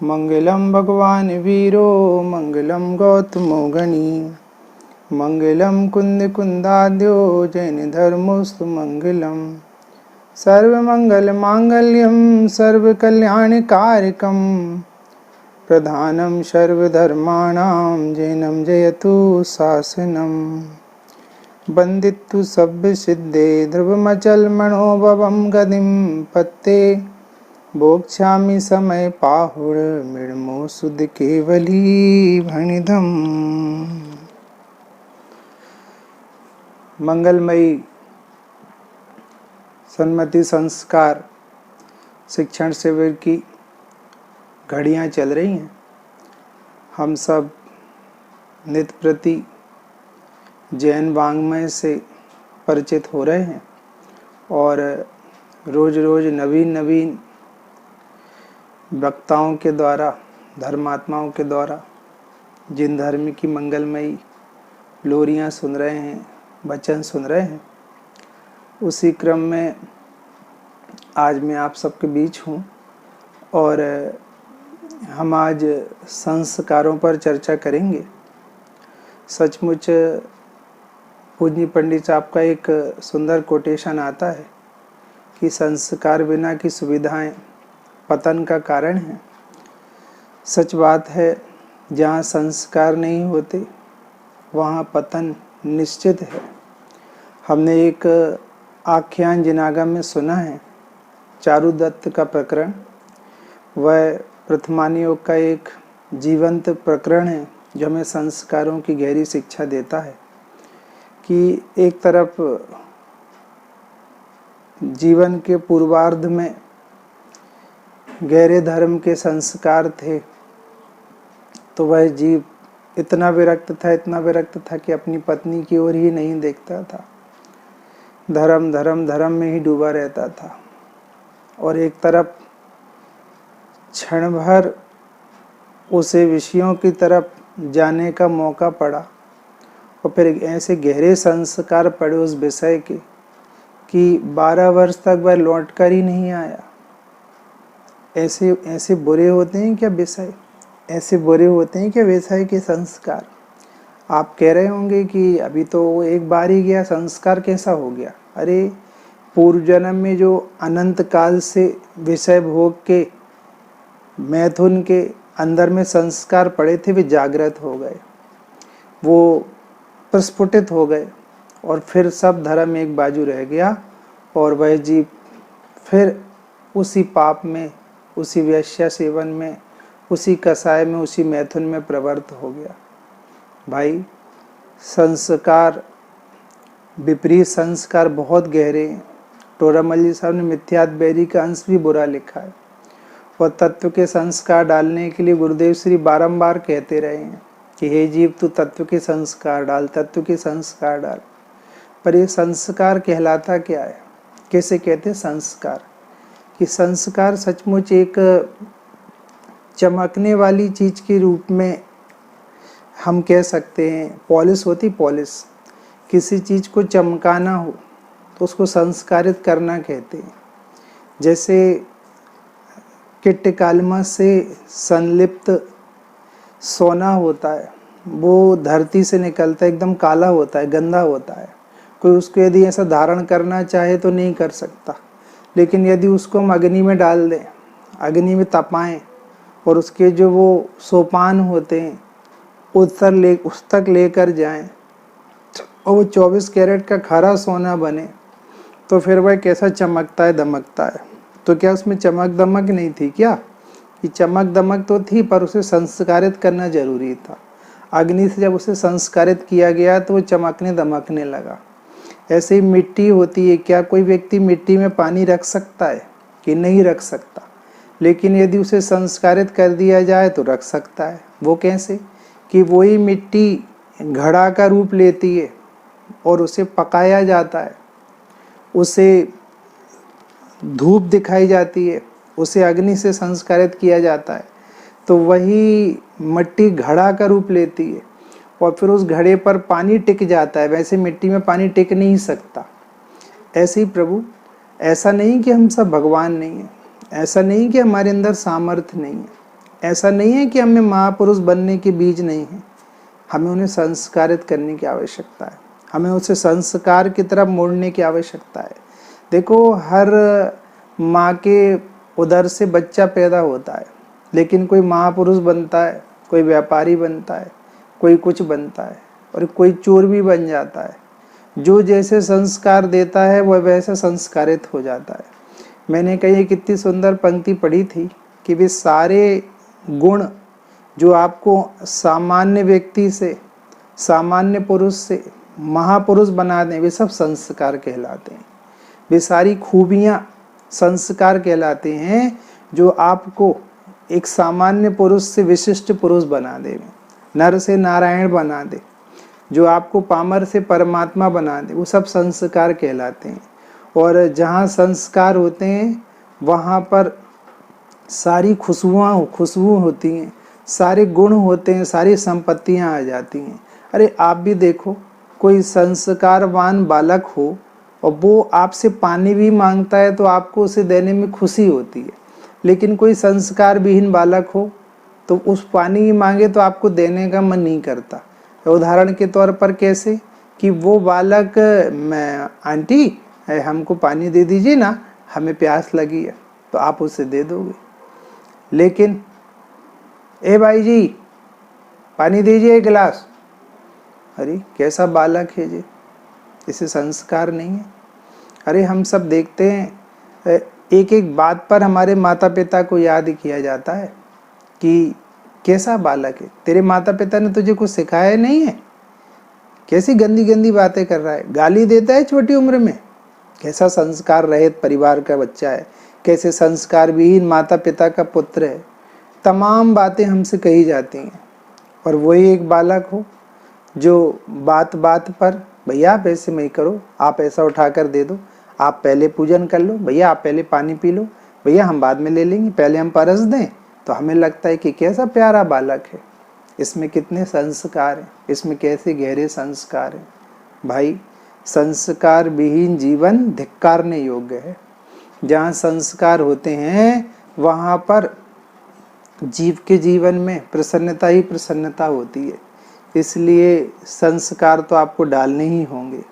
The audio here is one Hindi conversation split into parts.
मंगलम भगवान वीरो मंगलम गौतमो गणी मंगलम कुंद कुंदाद्यो जैन धर्मोस्तु मंगलम सर्वमंगल मांगल्यम सर्वकल्याणकारकम प्रधानम सर्वधर्माणां जैनम जयतु शासनम वंदितु सभ्य सिद्धे ध्रुवमचल मनोभवम गतिम पत्ते बोक्ष्यामि समय पाहुर मृण्मो सुध केवली भणिधम। मंगलमयी सन्मति संस्कार शिक्षण शिविर की घड़ियां चल रही हैं। हम सब नित्य प्रति जैन वाङ्मय से परिचित हो रहे हैं और रोज रोज नवीन नवीन वक्ताओं के द्वारा, धर्मात्माओं के द्वारा जिन धर्म की मंगलमयी लोरियां सुन रहे हैं, वचन सुन रहे हैं, उसी क्रम में आज मैं आप सबके बीच हूँ और हम आज संस्कारों पर चर्चा करेंगे। सचमुच पूज्य पंडित साहब का एक सुंदर कोटेशन आता है कि संस्कार बिना की सुविधाएं पतन का कारण है। सच बात है, जहाँ संस्कार नहीं होते वहाँ पतन निश्चित है। हमने एक आख्यान जिनागम में सुना है, चारुदत्त का प्रकरण। वह प्रथमानियोग का एक जीवंत प्रकरण है जो हमें संस्कारों की गहरी शिक्षा देता है कि एक तरफ जीवन के पूर्वार्ध में गहरे धर्म के संस्कार थे, तो वह जीव इतना विरक्त था कि अपनी पत्नी की ओर ही नहीं देखता था। धर्म धर्म धर्म में ही डूबा रहता था और एक तरफ क्षण भर उसे विषयों की तरफ जाने का मौका पड़ा और फिर ऐसे गहरे संस्कार पड़े उस विषय के कि 12 वर्ष तक वह लौट कर ही नहीं आया। ऐसे बुरे होते हैं क्या विषय, ऐसे बुरे होते हैं क्या विषय के संस्कार। आप कह रहे होंगे कि अभी तो एक बार ही गया, संस्कार कैसा हो गया। अरे पूर्व जन्म में जो अनंत काल से विषय भोग के मैथुन के अंदर में संस्कार पड़े थे, वे जागृत हो गए, वो प्रस्फुटित हो गए और फिर सब धर्म एक बाजू रह गया और वह जीव फिर उसी पाप में, उसी वेश्या सेवन में, उसी कसाय में, उसी मैथुन में प्रवृत्त हो गया। भाई, संस्कार, विपरीत संस्कार बहुत गहरे हैं। टोरामल जी साहब ने मिथ्यात्वैरी का अंश भी बुरा लिखा है और तत्व के संस्कार डालने के लिए गुरुदेव श्री बारंबार कहते रहे हैं कि हे जीव, तू तत्व के संस्कार डाल, तत्व के संस्कार डाल। पर ये संस्कार कहलाता क्या है, कैसे कहते संस्कार? कि संस्कार सचमुच एक चमकने वाली चीज के रूप में हम कह सकते हैं। पॉलिश होती, पॉलिश, किसी चीज को चमकाना हो तो उसको संस्कारित करना कहते हैं। जैसे किट्टकालमा से संलिप्त सोना होता है, वो धरती से निकलता है, एकदम काला होता है, गंदा होता है। कोई उसको यदि ऐसा धारण करना चाहे तो नहीं कर सकता, लेकिन यदि उसको हम अग्नि में डाल दें, अग्नि में तपाएं और उसके जो वो सोपान होते हैं उस तक लेकर जाएं और वो 24 कैरेट का खरा सोना बने, तो फिर वह कैसा चमकता है, दमकता है। तो क्या उसमें चमक दमक नहीं थी क्या? कि चमक दमक तो थी, पर उसे संस्कारित करना जरूरी था। अग्नि से जब उसे संस्कारित किया गया तो वो चमकने दमकने लगा। ऐसे ही मिट्टी होती है। क्या कोई व्यक्ति मिट्टी में पानी रख सकता है कि नहीं रख सकता? लेकिन यदि उसे संस्कारित कर दिया जाए तो रख सकता है। वो कैसे? कि वही मिट्टी घड़ा का रूप लेती है और उसे पकाया जाता है, उसे धूप दिखाई जाती है, उसे अग्नि से संस्कारित किया जाता है, तो वही मिट्टी घड़ा का रूप लेती है और फिर उस घड़े पर पानी टिक जाता है। वैसे मिट्टी में पानी टिक नहीं सकता। ऐसे ही प्रभु, ऐसा नहीं कि हम सब भगवान नहीं हैं, ऐसा नहीं कि हमारे अंदर सामर्थ्य नहीं है, ऐसा नहीं है कि हमें महापुरुष बनने के बीज नहीं है, हमें उन्हें संस्कारित करने की आवश्यकता है, हमें उसे संस्कार की तरफ मोड़ने की आवश्यकता है। देखो, हर माँ के उदर से बच्चा पैदा होता है, लेकिन कोई महापुरुष बनता है, कोई व्यापारी बनता है, कोई कुछ बनता है, और कोई चोर भी बन जाता है। जो जैसे संस्कार देता है वह वैसा संस्कारित हो जाता है। मैंने कहीं कितनी सुंदर पंक्ति पढ़ी थी कि वे सारे गुण जो आपको सामान्य व्यक्ति से, सामान्य पुरुष से महापुरुष बना दें, वे सब संस्कार कहलाते हैं। वे सारी खूबियाँ संस्कार कहलाते हैं जो आपको एक सामान्य पुरुष से विशिष्ट पुरुष बना दे, नर से नारायण बना दे, जो आपको पामर से परमात्मा बना दे, वो सब संस्कार कहलाते हैं। और जहाँ संस्कार होते हैं वहाँ पर सारी खुशबू होती हैं, सारे गुण होते हैं, सारी संपत्तियाँ आ जाती हैं। अरे आप भी देखो, कोई संस्कारवान बालक हो और वो आपसे पानी भी मांगता है तो आपको उसे देने में खुशी होती है, लेकिन कोई संस्कार विहीन बालक हो तो उस पानी ही मांगे तो आपको देने का मन नहीं करता। उदाहरण के तौर पर कैसे कि वो बालक, मैं आंटी हमको पानी दे दीजिए ना, हमें प्यास लगी है, तो आप उसे दे दोगे। लेकिन ए भाई जी पानी दीजिए एक गिलास, अरे कैसा बालक है जी, इसे संस्कार नहीं है। अरे हम सब देखते हैं, एक एक बात पर हमारे माता पिता को याद किया जाता है कि कैसा बालक है, तेरे माता पिता ने तुझे कुछ सिखाया नहीं है, कैसी गंदी गंदी बातें कर रहा है, गाली देता है छोटी उम्र में, कैसा संस्कार रहित परिवार का बच्चा है, कैसे संस्कार विहीन माता पिता का पुत्र है। तमाम बातें हमसे कही जाती हैं। और वही एक बालक हो जो बात बात पर, भैया आप ऐसे नहीं करो, आप ऐसा उठा कर दे दो, आप पहले पूजन कर लो, भैया आप पहले पानी पी लो, भैया हम बाद में ले लेंगे, पहले हम परस दें, तो हमें लगता है कि कैसा प्यारा बालक है, इसमें कितने संस्कार हैं, इसमें कैसे गहरे संस्कार हैं। भाई, संस्कार विहीन जीवन धिक्कारने योग्य है। जहाँ संस्कार होते हैं वहाँ पर जीव के जीवन में प्रसन्नता ही प्रसन्नता होती है। इसलिए संस्कार तो आपको डालने ही होंगे।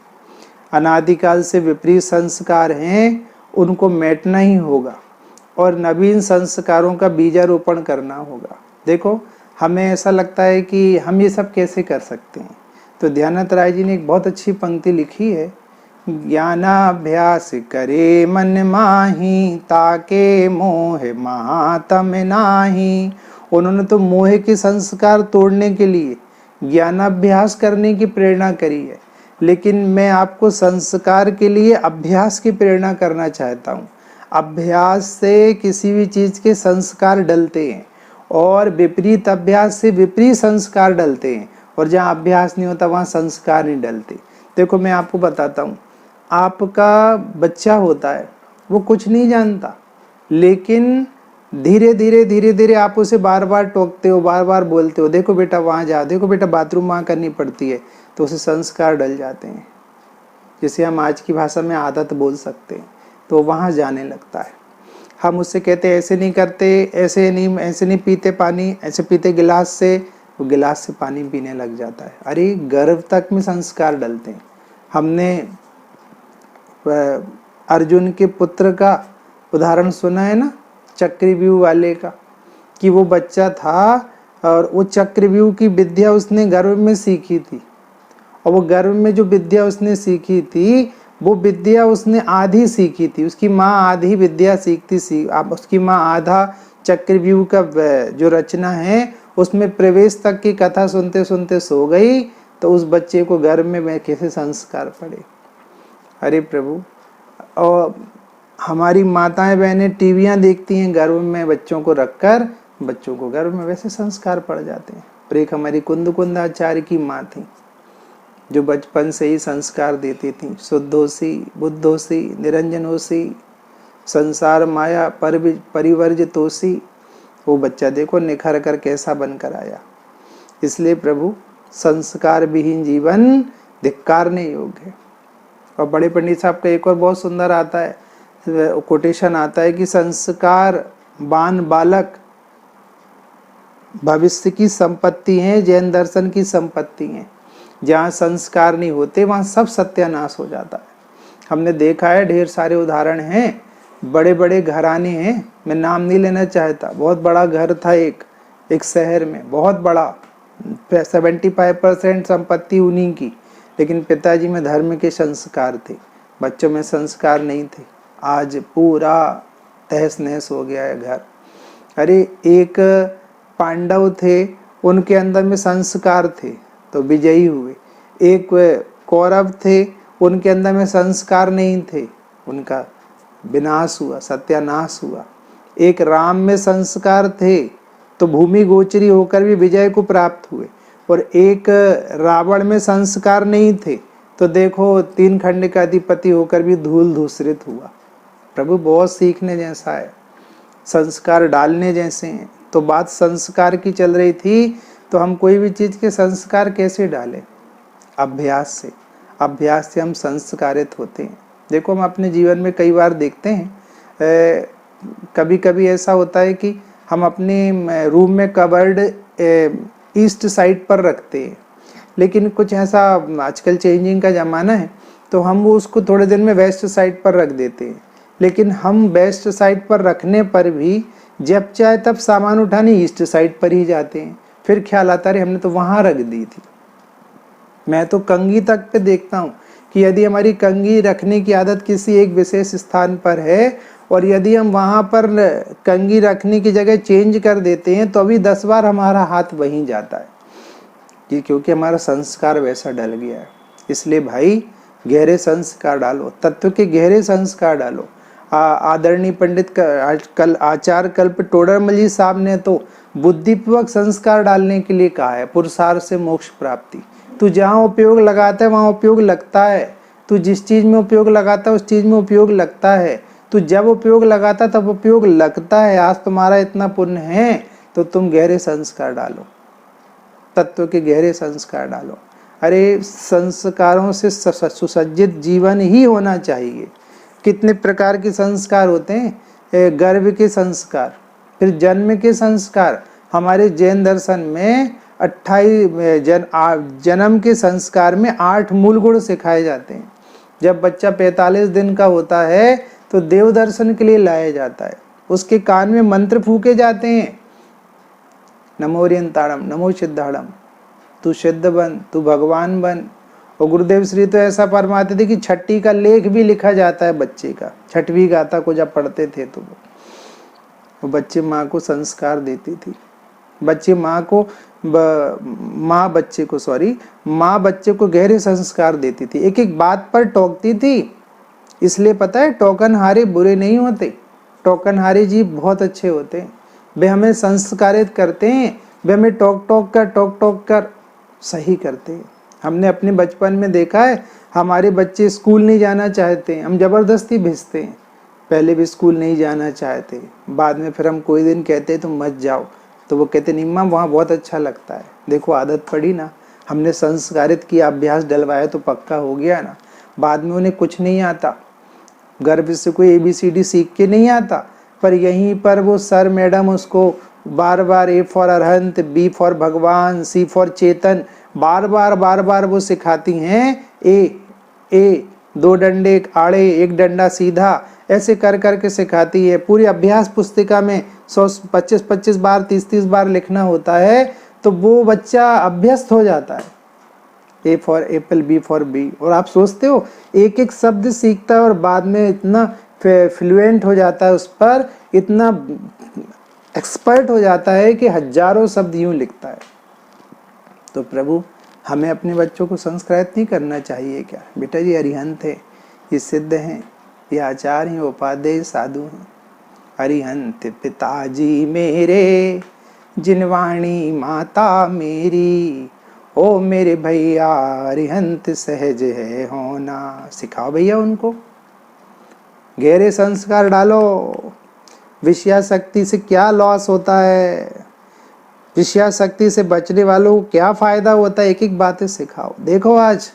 अनादिकाल से विपरीत संस्कार हैं, उनको मिटाना ही होगा और नवीन संस्कारों का बीजारोपण करना होगा। देखो, हमें ऐसा लगता है कि हम ये सब कैसे कर सकते हैं, तो ध्यानत राय जी ने एक बहुत अच्छी पंक्ति लिखी है, ज्ञानाभ्यास करे मन माही, ताके मोह महातम नाही। उन्होंने तो मोह के संस्कार तोड़ने के लिए ज्ञानाभ्यास करने की प्रेरणा करी है, लेकिन मैं आपको संस्कार के लिए अभ्यास की प्रेरणा करना चाहता हूँ। अभ्यास से किसी भी चीज़ के संस्कार डलते हैं और विपरीत अभ्यास से विपरीत संस्कार डलते हैं, और जहाँ अभ्यास नहीं होता वहाँ संस्कार नहीं डलते। देखो, मैं आपको बताता हूँ, आपका बच्चा होता है, वो कुछ नहीं जानता, लेकिन धीरे धीरे आप उसे बार बार टोकते हो, बार बार बोलते हो, देखो बेटा वहाँ जा, देखो बेटा बाथरूम वहाँ करनी पड़ती है, तो उसे संस्कार डल जाते हैं, जिसे हम आज की भाषा में आदत बोल सकते हैं। तो वहाँ जाने लगता है। हम उससे कहते हैं ऐसे नहीं करते, ऐसे नहीं पीते पानी, ऐसे पीते गिलास से, वो गिलास से पानी पीने लग जाता है। अरे गर्भ तक में संस्कार डलते हैं। हमने अर्जुन के पुत्र का उदाहरण सुना है ना, चक्रव्यूह वाले का, कि वो बच्चा था और वो चक्रव्यूह की विद्या उसने गर्भ में सीखी थी, और वो गर्भ में जो विद्या उसने सीखी थी वो विद्या उसने आधी सीखी थी। उसकी माँ आधी विद्या सीखती अब उसकी माँ आधा चक्रव्यूह का जो रचना है उसमें प्रवेश तक की कथा सुनते सुनते सो गई, तो उस बच्चे को गर्भ में कैसे संस्कार पड़े। अरे प्रभु, और हमारी माताएं बहनें टीवियाँ देखती हैं गर्भ में बच्चों को रखकर, बच्चों को गर्भ में वैसे संस्कार पड़ जाते हैं। और एक हमारी कुंदाचार्य की माँ थी जो बचपन से ही संस्कार देती थी, शुद्धोसी बुद्धोसी निरंजनोसी संसार माया परिवर्जितोसी। वो बच्चा देखो निखर कर कैसा बनकर आया। इसलिए प्रभु, संस्कार विहीन जीवन धिक्कारने योग्य है। और बड़े पंडित साहब का एक और बहुत सुंदर आता है, कोटेशन आता है कि संस्कार बान बालक भविष्य की संपत्ति हैं, जैन दर्शन की संपत्ति हैं। जहाँ संस्कार नहीं होते वहाँ सब सत्यानाश हो जाता है। हमने देखा है, ढेर सारे उदाहरण हैं। बड़े बड़े घराने हैं, मैं नाम नहीं लेना चाहता, बहुत बड़ा घर था एक शहर में, बहुत बड़ा, 75% संपत्ति उन्हीं की, लेकिन पिताजी में धर्म के संस्कार थे, बच्चों में संस्कार नहीं थे। आज पूरा तहस नहस हो गया है घर। अरे एक पांडव थे, उनके अंदर में संस्कार थे तो विजयी हुए। एक कौरव थे, उनके अंदर में संस्कार नहीं थे, उनका विनाश हुआ, सत्यानाश हुआ। एक राम में संस्कार थे तो भूमि गोचरी होकर भी विजय को प्राप्त हुए, और एक रावण में संस्कार नहीं थे तो देखो 3 खंड का अधिपति होकर भी धूल धूसरित हुआ। प्रभु बहुत सीखने जैसा है, संस्कार डालने जैसे हैं। तो बात संस्कार की चल रही थी, तो हम कोई भी चीज़ के संस्कार कैसे डालें? अभ्यास से, अभ्यास से हम संस्कारित होते हैं। देखो हम अपने जीवन में कई बार देखते हैं, कभी कभी ऐसा होता है कि हम अपने रूम में कबर्ड ईस्ट साइड पर रखते हैं, लेकिन कुछ ऐसा आजकल चेंजिंग का ज़माना है तो हम वो उसको थोड़े दिन में वेस्ट साइड पर रख देते हैं। लेकिन हम वेस्ट साइड पर रखने पर भी जब चाहे तब सामान उठाने ईस्ट साइड पर ही जाते हैं। फिर ख्याल आता है हमने तो वहाँ रख दी थी। मैं तो कंघी तक पे देखता हूँ कि यदि हमारी कंघी रखने की आदत किसी एक विशेष स्थान पर है और यदि हम वहाँ पर कंघी रखने की जगह चेंज कर देते हैं तो अभी 10 बार हमारा हाथ वहीं जाता है, कि क्योंकि हमारा संस्कार वैसा डल गया है। इसलिए भाई गहरे संस्कार डालो, तत्व के गहरे संस्कार डालो। आदरणीय पंडित कल आचार्य कल्प टोडरमल जी साहब ने तो बुद्धिपूर्वक संस्कार डालने के लिए कहा है, पुरुषार्थ से मोक्ष प्राप्ति। तू जहाँ उपयोग लगाता है वहाँ उपयोग लगता है, तू जिस चीज़ में उपयोग लगाता है उस चीज़ में उपयोग लगता है, तू जब उपयोग लगाता तब उपयोग लगता है। आज तुम्हारा इतना पुण्य है तो तुम गहरे संस्कार डालो, तत्व के गहरे संस्कार डालो। अरे संस्कारों से सुसज्जित जीवन ही होना चाहिए। कितने प्रकार के संस्कार होते हैं, गर्भ के संस्कार, फिर जन्म के संस्कार। हमारे जैन दर्शन में 28 जन्म के संस्कार में 8 मूल गुण सिखाए जाते हैं। जब बच्चा 45 दिन का होता है तो देव दर्शन के लिए लाया जाता है, उसके कान में मंत्र फूके जाते हैं, नमो ओरियंताड़म, नमो सिद्धाड़म, तू सिद्ध बन, तू भगवान बन। और गुरुदेव श्री तो ऐसा फरमाते थे कि 6ठी का लेख भी लिखा जाता है बच्चे का, 6वीं गाथा को जब पढ़ते थे तो वो बच्चे माँ को संस्कार देती थी। बच्चे माँ को माँ बच्चे को गहरे संस्कार देती थी, एक एक बात पर टोकती थी। इसलिए पता है टोकन हारे बुरे नहीं होते, टोकन हारे जी बहुत अच्छे होते हैं। वे हमें संस्कारित करते हैं, वे हमें टोक टोक कर सही करते हैं। हमने अपने बचपन में देखा है, हमारे बच्चे स्कूल नहीं जाना चाहते हैं, हम ज़बरदस्ती भेजते हैं। पहले भी स्कूल नहीं जाना चाहते, बाद में फिर हम कोई दिन कहते हैं तुम मत जाओ, तो वो कहते नहीं माँ वहाँ बहुत अच्छा लगता है। देखो आदत पड़ी ना, हमने संस्कारित किया, अभ्यास डलवाया तो पक्का हो गया ना। बाद में उन्हें कुछ नहीं आता, गर्भ से कोई ABCD सीख के नहीं आता, पर यहीं पर वो सर मैडम उसको बार बार A for Arhant, B for भगवान, C फॉर चेतन बार बार वो सिखाती हैं। ए 2 डंडे आड़े, 1 डंडा सीधा, ऐसे कर के सिखाती है। पूरी अभ्यास पुस्तिका में 125 बार 30 बार लिखना होता है, तो वो बच्चा अभ्यस्त हो जाता है। A for apple, B for bee. और आप सोचते हो एक एक शब्द सीखता है और बाद में इतना फ्लुएंट हो जाता है, उस पर इतना एक्सपर्ट हो जाता है कि हजारों शब्द यूं लिखता है। तो प्रभु हमें अपने बच्चों को संस्कृत नहीं करना चाहिए क्या? बेटा जी अरिहंत है, ये सिद्ध हैं, ये आचार्य हैं, उपाध्याय साधु हैं। अरिहंत पिताजी मेरे, जिनवाणी माता मेरी, ओ मेरे भैया अरिहंत सहज है होना। सिखाओ भैया उनको, गहरे संस्कार डालो। विषयाशक्ति से क्या लॉस होता है, विषयाशक्ति से बचने वालों को क्या फायदा होता है, एक एक बातें सिखाओ। देखो आज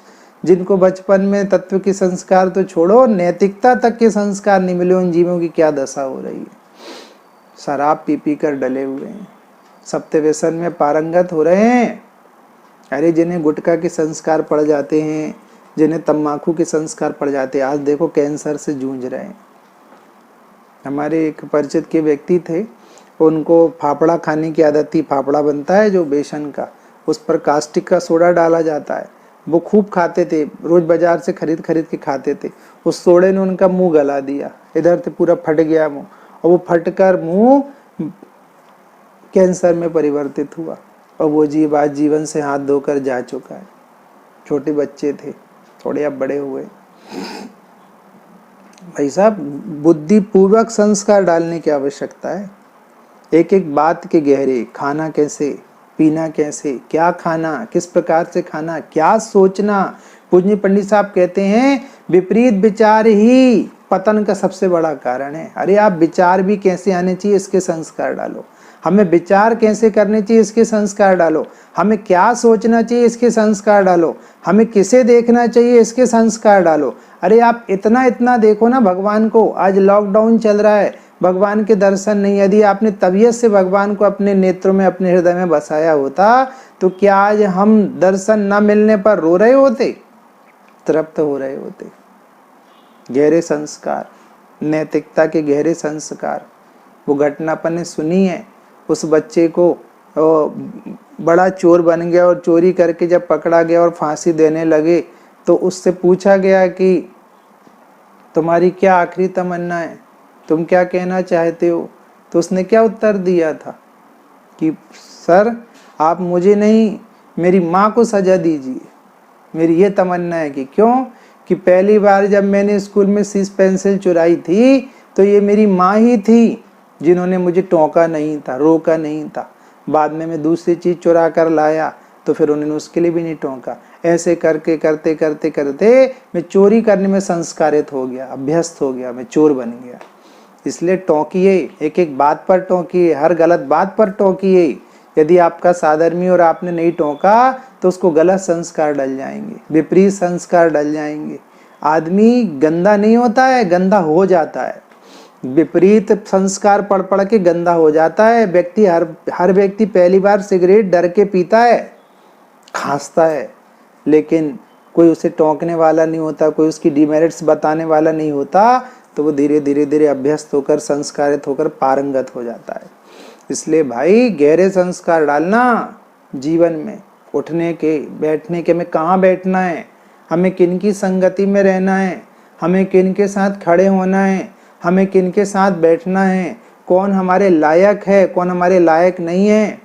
जिनको बचपन में तत्व के संस्कार तो छोड़ो, नैतिकता तक के संस्कार नहीं मिले, उन जीवों की क्या दशा हो रही है। शराब पी कर डले हुए हैं, सप्त व्यसन में पारंगत हो रहे हैं। अरे जिन्हें गुटखा के संस्कार पड़ जाते हैं, जिन्हें तम्बाकू के संस्कार पड़ जाते हैं, आज देखो कैंसर से जूझ रहे हैं। हमारे एक परिचित के व्यक्ति थे, उनको फाफड़ा खाने की आदत थी। फाफड़ा बनता है जो बेसन का, उस पर कास्टिक का सोडा डाला जाता है, वो खूब खाते थे, रोज बाजार से खरीद खरीद के खाते थे। उस सोडे ने उनका मुंह गला दिया, इधर से पूरा फट गया मुंह, और वो फटकर मुंह कैंसर में परिवर्तित हुआ, और वो जीव आज जीवन से हाथ धोकर जा चुका है। छोटे बच्चे थे, थोड़े अब बड़े हुए। भाई साहब, बुद्धिपूर्वक संस्कार डालने की आवश्यकता है। एक एक बात के गहरे, खाना कैसे, पीना कैसे, क्या खाना, किस प्रकार से खाना, क्या सोचना। पूज्य पंडित साहब कहते हैं विपरीत विचार ही पतन का सबसे बड़ा कारण है। अरे आप विचार भी कैसे आने चाहिए इसके संस्कार डालो, हमें विचार कैसे करने चाहिए इसके संस्कार डालो, हमें क्या सोचना चाहिए इसके संस्कार डालो, हमें किसे देखना चाहिए इसके संस्कार डालो। अरे आप इतना इतना देखो ना भगवान को। आज लॉकडाउन चल रहा है, भगवान के दर्शन नहीं। यदि आपने तबीयत से भगवान को अपने नेत्रों में, अपने हृदय में बसाया होता, तो क्या आज हम दर्शन न मिलने पर रो रहे होते, तृप्त हो रहे होते। गहरे संस्कार, नैतिकता के गहरे संस्कार। वो घटना अपन ने सुनी है, उस बच्चे को बड़ा चोर बन गया, और चोरी करके जब पकड़ा गया और फांसी देने लगे, तो उससे पूछा गया कि तुम्हारी क्या आखिरी तमन्ना है, तुम क्या कहना चाहते हो। तो उसने क्या उत्तर दिया था कि सर आप मुझे नहीं, मेरी माँ को सजा दीजिए, मेरी ये तमन्ना है। कि क्यों? कि पहली बार जब मैंने स्कूल में सीस पेंसिल चुराई थी, तो ये मेरी माँ ही थी जिन्होंने मुझे टोका नहीं था, रोका नहीं था। बाद में मैं दूसरी चीज़ चुरा कर लाया, तो फिर उन्होंने उसके लिए भी नहीं टोका। ऐसे करके करते करते करते मैं चोरी करने में संस्कारित हो गया, अभ्यस्त हो गया, मैं चोर बन गया। इसलिए टोकिए, एक एक बात पर टोकिए, हर गलत बात पर टोकिए। यदि आपका साधर्मी और आपने नहीं टोका, तो उसको गलत संस्कार डल जाएंगे, विपरीत संस्कार डल जाएंगे। आदमी गंदा नहीं होता है, गंदा हो जाता है। विपरीत संस्कार पढ़ पढ़ के गंदा हो जाता है व्यक्ति। हर व्यक्ति पहली बार सिगरेट डर के पीता है, खांसता है, लेकिन कोई उसे टोकने वाला नहीं होता, कोई उसकी डिमेरिट्स बताने वाला नहीं होता, तो वो धीरे धीरे धीरे अभ्यस्त होकर, संस्कारित होकर पारंगत हो जाता है। इसलिए भाई गहरे संस्कार डालना जीवन में। उठने के, बैठने के, हमें कहाँ बैठना है, हमें किन की संगति में रहना है, हमें किन के साथ खड़े होना है, हमें किन के साथ बैठना है, कौन हमारे लायक है, कौन हमारे लायक नहीं है,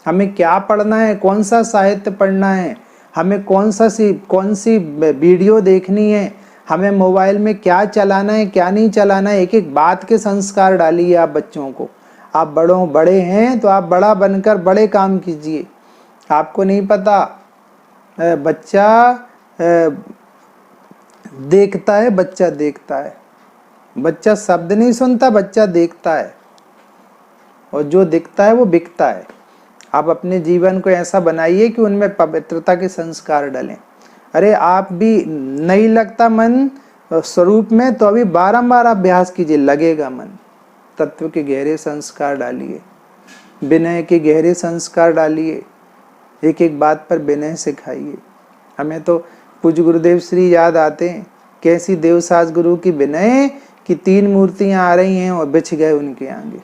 हमें क्या पढ़ना है, कौन सा साहित्य पढ़ना है, हमें कौन सी वीडियो देखनी है, हमें मोबाइल में क्या चलाना है, क्या नहीं चलाना है। एक एक बात के संस्कार डालिए आप बच्चों को। आप बड़े हैं तो आप बड़ा बनकर बड़े काम कीजिए। आपको नहीं पता, बच्चा देखता है, बच्चा देखता है, बच्चा शब्द नहीं सुनता, बच्चा देखता है, और जो दिखता है वो बिकता है। आप अपने जीवन को ऐसा बनाइए कि उनमें पवित्रता के संस्कार डलें। अरे आप भी नहीं लगता मन स्वरूप में, तो अभी बारंबार अभ्यास कीजिए, लगेगा मन। तत्व के गहरे संस्कार डालिए, विनय के गहरे संस्कार डालिए, एक एक बात पर विनय सिखाइए। हमें तो पूज्य गुरुदेव श्री याद आते हैं, कैसी देवसास गुरु की विनय कि 3 मूर्तियां आ रही हैं और बिछ गए उनके आगे।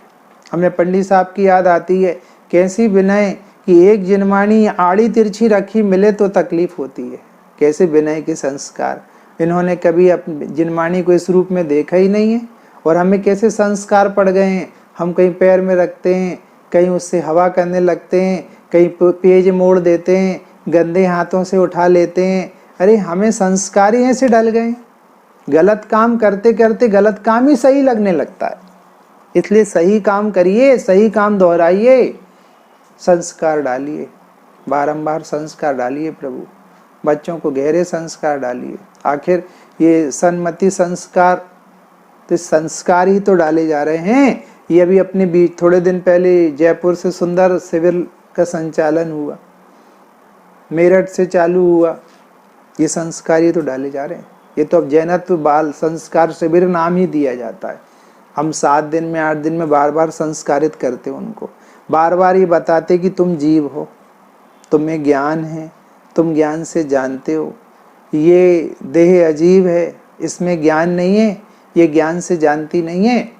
हमें पंडित साहब की याद आती है, कैसी विनय कि एक जिनवाणी आड़ी तिरछी रखी मिले तो तकलीफ होती है। कैसे विनय के संस्कार। इन्होंने कभी अपनी जिनवाणी को इस रूप में देखा ही नहीं है, और हमें कैसे संस्कार पड़ गए हैं। हम कहीं पैर में रखते हैं, कहीं उससे हवा करने लगते हैं, कहीं पेज मोड़ देते हैं, गंदे हाथों से उठा लेते हैं। अरे हमें संस्कार ही ऐसे डल गए, गलत काम करते करते गलत काम ही सही लगने लगता है। इसलिए सही काम करिए, सही काम दोहराइए, संस्कार डालिए, बारंबार संस्कार डालिए प्रभु। बच्चों को गहरे संस्कार डालिए। आखिर ये सन्मति संस्कार, तो संस्कार ही तो डाले जा रहे हैं। ये अभी अपने बीच थोड़े दिन पहले जयपुर से सुंदर शिविर का संचालन हुआ, मेरठ से चालू हुआ, ये संस्कार ही तो डाले जा रहे हैं। ये तो अब जैनत्व बाल संस्कार शिविर नाम ही दिया जाता है। हम 7 दिन में 8 दिन में बार बार संस्कारित करते हैं उनको। बार बार ये बताते कि तुम जीव हो, तुम्हें ज्ञान है, तुम ज्ञान से जानते हो, ये देह अजीब है, इसमें ज्ञान नहीं है, ये ज्ञान से जानती नहीं है।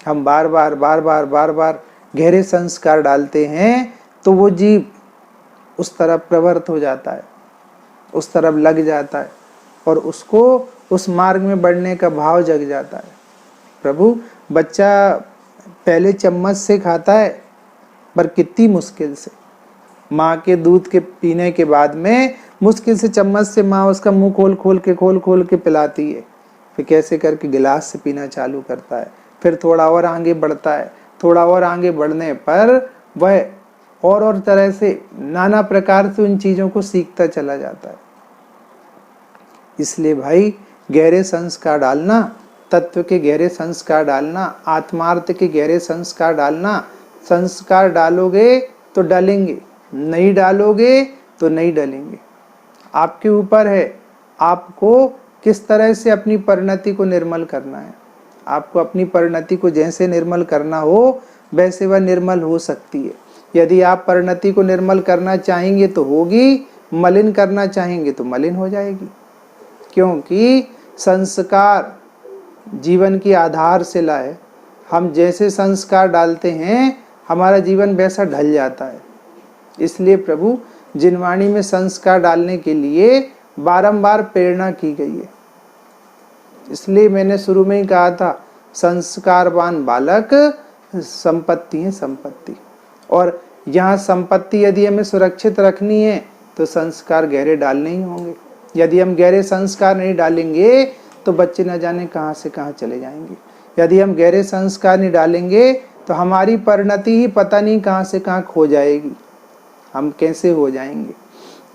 हम बार बार गहरे संस्कार डालते हैं तो वो जीव उस तरफ प्रवृत्त हो जाता है, उस तरफ लग जाता है और उसको उस मार्ग में बढ़ने का भाव जग जाता है। प्रभु, बच्चा पहले चम्मच से खाता है, पर कितनी मुश्किल से, माँ के दूध के पीने के बाद में मुश्किल से चम्मच से माँ उसका मुंह खोल खोल के पिलाती है, फिर कैसे करके गिलास से पीना चालू करता है, फिर थोड़ा और आगे बढ़ता है, थोड़ा और आगे बढ़ने पर वह और तरह से नाना प्रकार से उन चीजों को सीखता चला जाता है। इसलिए भाई गहरे संस्कार डालना, तत्व के गहरे संस्कार डालना, आत्मार्थ के गहरे संस्कार डालना। संस्कार डालोगे तो डालेंगे, नहीं डालोगे तो नहीं डालेंगे। आपके ऊपर है, आपको किस तरह से अपनी परिणति को निर्मल करना है। आपको अपनी परिणति को जैसे निर्मल करना हो वैसे वह निर्मल हो सकती है। यदि आप परिणति को निर्मल करना चाहेंगे तो होगी, मलिन करना चाहेंगे तो मलिन हो जाएगी। क्योंकि संस्कार जीवन की आधारशिला है। हम जैसे संस्कार डालते हैं हमारा जीवन वैसा ढल जाता है। इसलिए प्रभु जिनवाणी में संस्कार डालने के लिए बारंबार प्रेरणा की गई है। इसलिए मैंने शुरू में ही कहा था, संस्कारवान बालक संपत्ति है संपत्ति। और यहाँ संपत्ति यदि हमें सुरक्षित रखनी है तो संस्कार गहरे डालने ही होंगे। यदि हम गहरे संस्कार नहीं डालेंगे तो बच्चे न जाने कहाँ से कहाँ चले जाएंगे। यदि हम गहरे संस्कार नहीं डालेंगे तो हमारी परिणति ही पता नहीं कहाँ से कहाँ खो जाएगी, हम कैसे हो जाएंगे।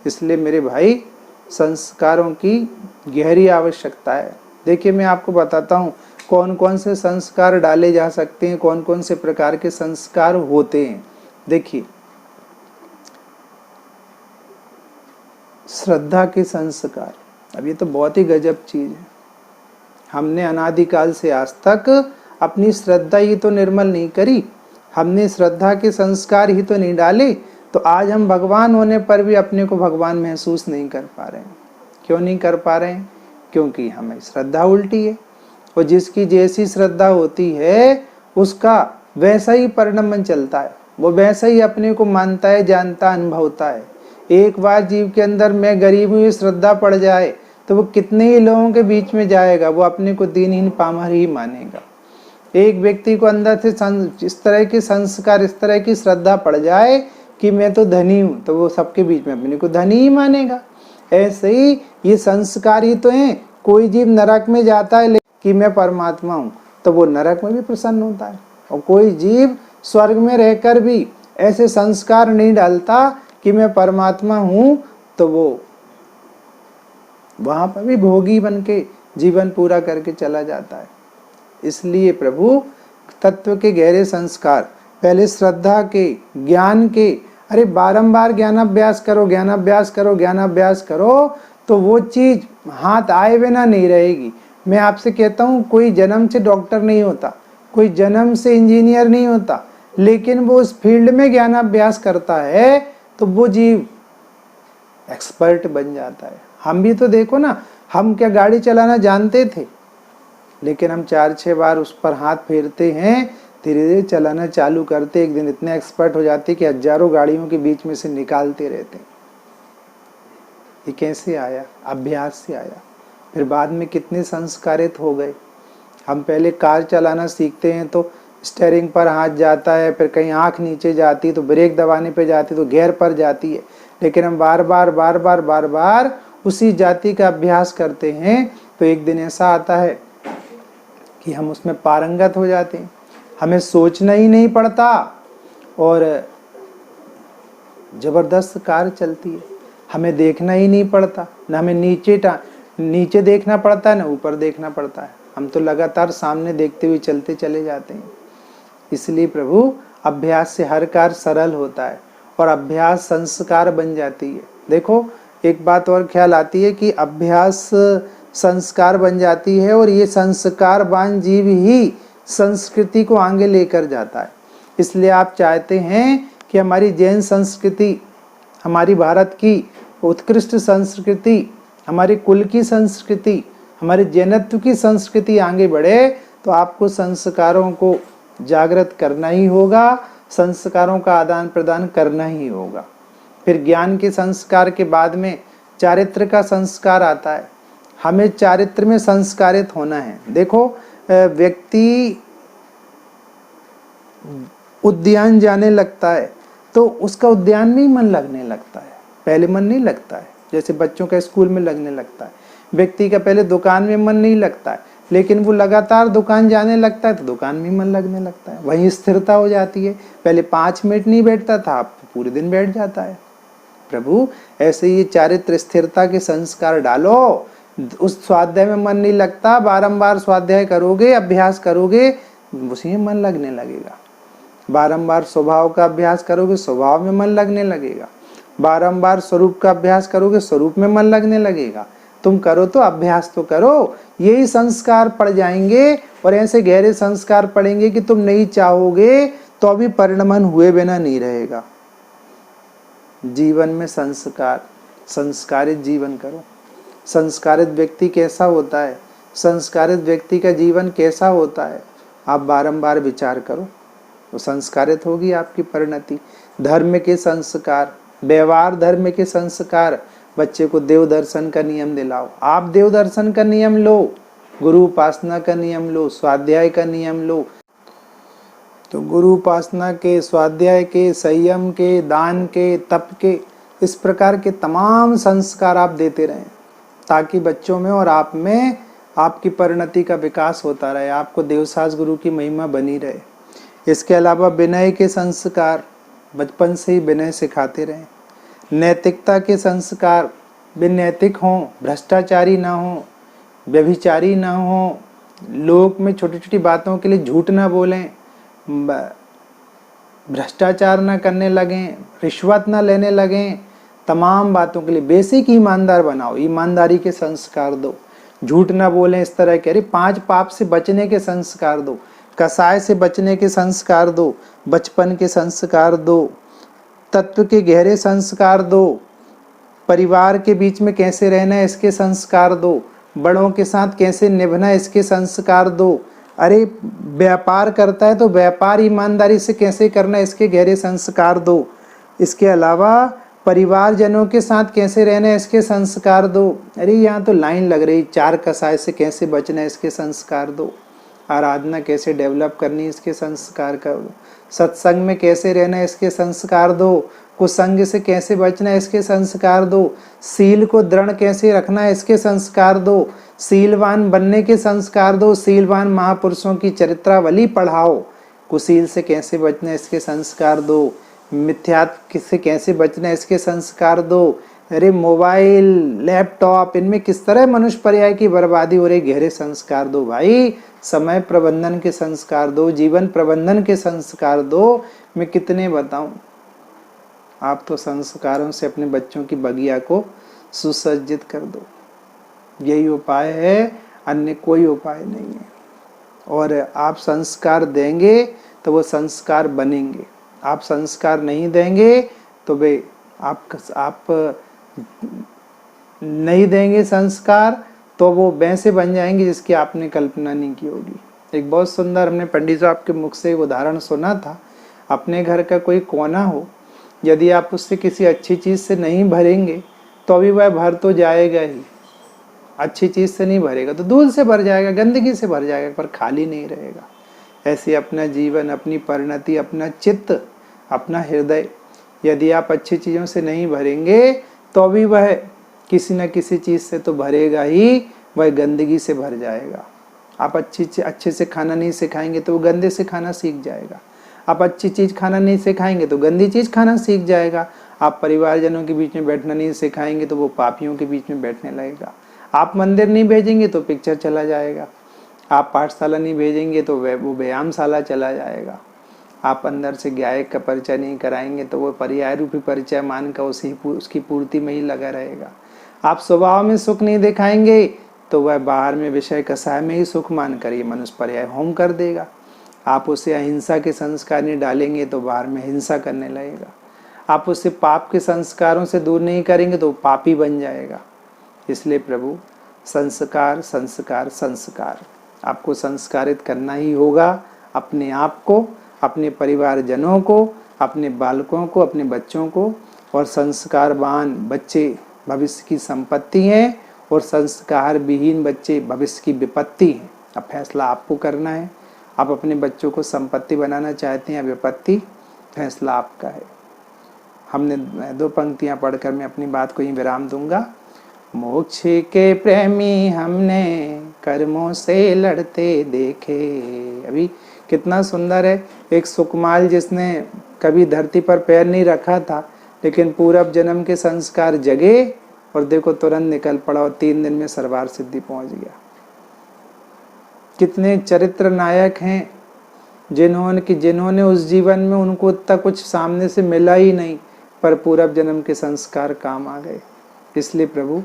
इसलिए मेरे भाई संस्कारों की गहरी आवश्यकता है। देखिए मैं आपको बताता हूँ कौन कौन से संस्कार डाले जा सकते हैं, कौन कौन से प्रकार के संस्कार होते हैं। देखिए, श्रद्धा के संस्कार, अब ये तो बहुत ही गजब चीज है। हमने अनादिकाल से आज तक अपनी श्रद्धा ही तो निर्मल नहीं करी, हमने श्रद्धा के संस्कार ही तो नहीं डाले, तो आज हम भगवान होने पर भी अपने को भगवान महसूस नहीं कर पा रहे हैं। क्यों नहीं कर पा रहे हैं? क्योंकि हमें श्रद्धा उल्टी है। और जिसकी जैसी श्रद्धा होती है उसका वैसा ही परिणमन चलता है, वो वैसा ही अपने को मानता है, जानता, अनुभवता है। एक बार जीव के अंदर मैं गरीब हूँ श्रद्धा पड़ जाए तो वो कितने ही लोगों के बीच में जाएगा, वो अपने को दीनहीन पामर ही मानेगा। एक व्यक्ति को अंदर से इस तरह के संस्कार, इस तरह की श्रद्धा पड़ जाए कि मैं तो धनी हूँ, तो वो सबके बीच में अपने को धनी ही मानेगा। ऐसे ही ये संस्कार ही तो हैं। कोई जीव नरक में जाता है कि मैं परमात्मा हूँ, तो वो नरक में भी प्रसन्न होता है। और कोई जीव स्वर्ग में रहकर भी ऐसे संस्कार नहीं डालता कि मैं परमात्मा हूँ, तो वो वहां पर भी भोगी बन के जीवन पूरा करके चला जाता है। इसलिए प्रभु तत्व के गहरे संस्कार, पहले श्रद्धा के, ज्ञान के, अरे बारंबार ज्ञानाभ्यास करो, ज्ञानाभ्यास करो, ज्ञानाभ्यास करो, तो वो चीज हाथ आए बिना नहीं रहेगी। मैं आपसे कहता हूँ कोई जन्म से डॉक्टर नहीं होता, कोई जन्म से इंजीनियर नहीं होता, लेकिन वो उस फील्ड में ज्ञानाभ्यास करता है तो वो जीव एक्सपर्ट बन जाता है। हम भी तो देखो ना, हम क्या गाड़ी चलाना जानते थे, लेकिन हम 4-6 बार उस पर हाथ फेरते हैं, धीरे धीरे चलाना चालू करते, एक दिन इतने एक्सपर्ट हो जाते कि हजारों गाड़ियों के बीच में से निकालते रहते। ये कैसे आया? अभ्यास से आया। फिर बाद में कितने संस्कारित हो गए। हम पहले कार चलाना सीखते हैं तो स्टीयरिंग पर हाथ जाता है, फिर कहीं आंख नीचे जाती तो ब्रेक दबाने पे जाती तो गियर पर जाती है, लेकिन हम बार बार उसी जाति का अभ्यास करते हैं तो एक दिन ऐसा आता है कि हम उसमें पारंगत हो जाते हैं। हमें सोचना ही नहीं पड़ता और जबरदस्त कार चलती है। हमें देखना ही नहीं पड़ता, ना हमें नीचे देखना पड़ता है, ना ऊपर देखना पड़ता है। हम तो लगातार सामने देखते हुए चलते चले जाते हैं। इसलिए प्रभु अभ्यास से हर कार्य सरल होता है और अभ्यास संस्कार बन जाती है। देखो एक बात और ख्याल आती है कि अभ्यास संस्कार बन जाती है और ये संस्कारवान जीव ही संस्कृति को आगे लेकर जाता है। इसलिए आप चाहते हैं कि हमारी जैन संस्कृति, हमारी भारत की उत्कृष्ट संस्कृति, हमारी कुल की संस्कृति, हमारे जैनत्व की संस्कृति आगे बढ़े, तो आपको संस्कारों को जागृत करना ही होगा, संस्कारों का आदान प्रदान करना ही होगा। फिर ज्ञान के संस्कार के बाद में चारित्र का संस्कार आता है। हमें चारित्र में संस्कारित होना है। देखो, व्यक्ति उद्यान जाने लगता है तो उसका उद्यान में ही मन लगने लगता है, पहले मन नहीं लगता है। जैसे बच्चों का स्कूल में लगने लगता है, व्यक्ति का पहले दुकान में मन नहीं लगता है, लेकिन वो लगातार दुकान जाने लगता है तो दुकान में मन लगने लगता है, वहीं स्थिरता हो जाती है। पहले 5 मिनट नहीं बैठता था, अब पूरे दिन बैठ जाता है। प्रभु, ऐसे ये चारित्र स्थिरता के संस्कार डालो। उस स्वाध्याय में मन नहीं लगता, बारंबार स्वाध्याय करोगे, अभ्यास करोगे, उसी में मन लगने लगेगा। बारंबार स्वभाव का अभ्यास करोगे, स्वभाव में मन लगने लगेगा। बारंबार स्वरूप का अभ्यास करोगे, स्वरूप में मन लगने लगेगा। तुम करो तो, अभ्यास तो करो, यही संस्कार पड़ जाएंगे। और ऐसे गहरे संस्कार पड़ेंगे कि तुम नहीं चाहोगे तो अभी परिणमन हुए बिना नहीं रहेगा। जीवन में संस्कार, संस्कारित जीवन करो। संस्कारित व्यक्ति कैसा होता है, संस्कारित व्यक्ति का जीवन कैसा होता है, आप बारंबार विचार करो, तो संस्कारित होगी आपकी परिणति। धर्म के संस्कार, व्यवहार धर्म के संस्कार। बच्चे को देव दर्शन का नियम दिलाओ। आप देव दर्शन का नियम लो, गुरु उपासना का नियम लो, स्वाध्याय का नियम लो। तो गुरु उपासना के, स्वाध्याय के, संयम के, दान के, तप के, इस प्रकार के तमाम संस्कार आप देते रहें, ताकि बच्चों में और आप में आपकी परिणति का विकास होता रहे, आपको देवसास गुरु की महिमा बनी रहे। इसके अलावा विनय के संस्कार, बचपन से ही विनय सिखाते रहें। नैतिकता के संस्कार, वे नैतिक हों, भ्रष्टाचारी ना हो, व्यभिचारी ना हो, लोक में छोटी छोटी बातों के लिए झूठ ना बोलें, भ्रष्टाचार ना करने लगें, रिश्वत ना लेने लगें। तमाम बातों के लिए बेसिक ईमानदार बनाओ, ईमानदारी के संस्कार दो, झूठ ना बोलें, इस तरह के 5 पाप से बचने के संस्कार दो, कसाय से बचने के संस्कार दो, बचपन के संस्कार दो, तत्व के गहरे संस्कार दो, परिवार के बीच में कैसे रहना है इसके संस्कार दो, बड़ों के साथ कैसे निभना है इसके संस्कार दो। अरे, व्यापार करता है तो व्यापार ईमानदारी से कैसे करना है इसके गहरे संस्कार दो। इसके अलावा परिवारजनों के साथ कैसे रहना है इसके संस्कार दो। अरे, यहाँ तो लाइन लग रही, 4 कसाय से कैसे बचना है इसके संस्कार दो। आराधना कैसे डेवलप करनी है इसके संस्कार करो। सत्संग में कैसे रहना है इसके संस्कार दो। कुसंग से कैसे बचना है इसके संस्कार दो। सील को दृढ़ कैसे रखना है इसके संस्कार दो। सीलवान बनने के संस्कार दो। सीलवान महापुरुषों की चरित्रावली पढ़ाओ। कुशील से कैसे बचना है इसके संस्कार दो। मिथ्यात्व से कैसे बचना है इसके संस्कार दो। अरे, मोबाइल, लैपटॉप, इनमें किस तरह मनुष्य पर्याय की बर्बादी हो रही, गहरे संस्कार दो भाई। समय प्रबंधन के संस्कार दो, जीवन प्रबंधन के संस्कार दो। मैं कितने बताऊं। आप तो संस्कारों से अपने बच्चों की बगिया को सुसज्जित कर दो, यही उपाय है, अन्य कोई उपाय नहीं है। और आप संस्कार देंगे तो वो संस्कार बनेंगे, आप संस्कार नहीं देंगे तो वे आप नहीं देंगे संस्कार तो वो वैसे बन जाएंगे जिसकी आपने कल्पना नहीं की होगी। एक बहुत सुंदर हमने पंडित साहब के मुख से एक उदाहरण सुना था। अपने घर का कोई कोना हो, यदि आप उससे किसी अच्छी चीज़ से नहीं भरेंगे तो अभी वह भर तो जाएगा ही, अच्छी चीज़ से नहीं भरेगा तो दूध से भर जाएगा, गंदगी से भर जाएगा, पर खाली नहीं रहेगा। ऐसे अपना जीवन, अपनी परिणति, अपना चित्त, अपना हृदय यदि आप अच्छी चीज़ों से नहीं भरेंगे तो अभी वह किसी न किसी चीज़ से तो भरेगा ही, वह गंदगी से भर जाएगा। आप अच्छे से खाना नहीं सिखाएंगे तो वो गंदे से खाना सीख जाएगा। आप अच्छी चीज़ खाना नहीं सिखाएंगे तो गंदी चीज़ खाना सीख जाएगा। आप परिवारजनों के बीच में बैठना नहीं सिखाएंगे तो वो पापियों के बीच में बैठने लगेगा। आप मंदिर नहीं भेजेंगे तो पिक्चर चला जाएगा। आप पाठशाला नहीं भेजेंगे तो वो व्यायामशाला चला जाएगा। आप अंदर से गायक का परिचय नहीं कराएंगे तो वो पर्याय रूपी परिचय मान कर उसकी पूर्ति में ही लगा रहेगा। आप स्वभाव में सुख नहीं दिखाएंगे तो वह बाहर में विषय कसाय में ही सुख मान कर ये मनुष्य पर्याय होम कर देगा। आप उसे अहिंसा के संस्कार नहीं डालेंगे तो बाहर में हिंसा करने लगेगा। आप उसे पाप के संस्कारों से दूर नहीं करेंगे तो पापी बन जाएगा। इसलिए प्रभु संस्कार संस्कार संस्कार, आपको संस्कारित करना ही होगा, अपने आप को, अपने परिवारजनों को, अपने बालकों को, अपने बच्चों को। और संस्कारवान बच्चे भविष्य की संपत्ति हैं और संस्कार विहीन बच्चे भविष्य की विपत्ति हैं। अब फैसला आपको करना है, आप अपने बच्चों को संपत्ति बनाना चाहते हैं या विपत्ति, फैसला आपका है। हमने 2 पंक्तियां पढ़कर मैं अपनी बात को ही विराम दूंगा। मोक्ष के प्रेमी हमने कर्मों से लड़ते देखे। अभी कितना सुंदर है, एक सुकमाल जिसने कभी धरती पर पैर नहीं रखा था, लेकिन पूर्व जन्म के संस्कार जगे और देखो तुरंत निकल पड़ा और 3 दिन में सर्वार सिद्धि पहुंच गया। कितने चरित्र नायक हैं जिन्होंने उस जीवन में उनको इतना कुछ सामने से मिला ही नहीं, पर पूर्व जन्म के संस्कार काम आ गए। इसलिए प्रभु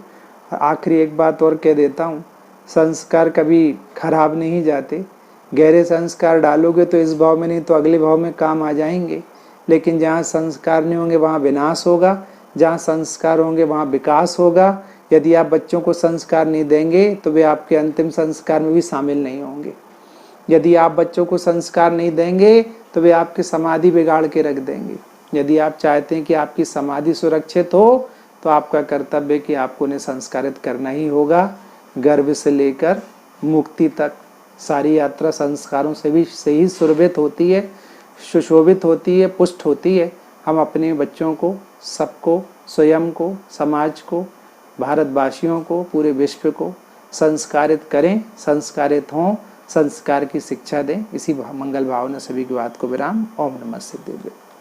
आखिरी एक बात और कह देता हूँ, संस्कार कभी खराब नहीं जाते। गहरे संस्कार डालोगे तो इस भाव में नहीं तो अगले भाव में काम आ जाएंगे, लेकिन जहाँ संस्कार नहीं होंगे वहाँ विनाश होगा, जहाँ संस्कार होंगे वहाँ विकास होगा। यदि आप बच्चों को संस्कार नहीं देंगे तो वे आपके अंतिम संस्कार में भी शामिल नहीं होंगे। यदि आप बच्चों को संस्कार नहीं देंगे तो वे आपकी समाधि बिगाड़ के रख देंगे। यदि आप चाहते हैं कि आपकी समाधि सुरक्षित हो तो आपका कर्तव्य है कि आपको उन्हें संस्कारित करना ही होगा। गर्भ से लेकर मुक्ति तक सारी यात्रा संस्कारों से ही सुरभित होती है, सुशोभित होती है, पुष्ट होती है। हम अपने बच्चों को, सबको, स्वयं को, समाज को, भारतवासियों को, पूरे विश्व को संस्कारित करें, संस्कारित हों, संस्कार की शिक्षा दें। इसी मंगल भावना सभी की बात को विराम। ओम नमः सिद्धेश्वर।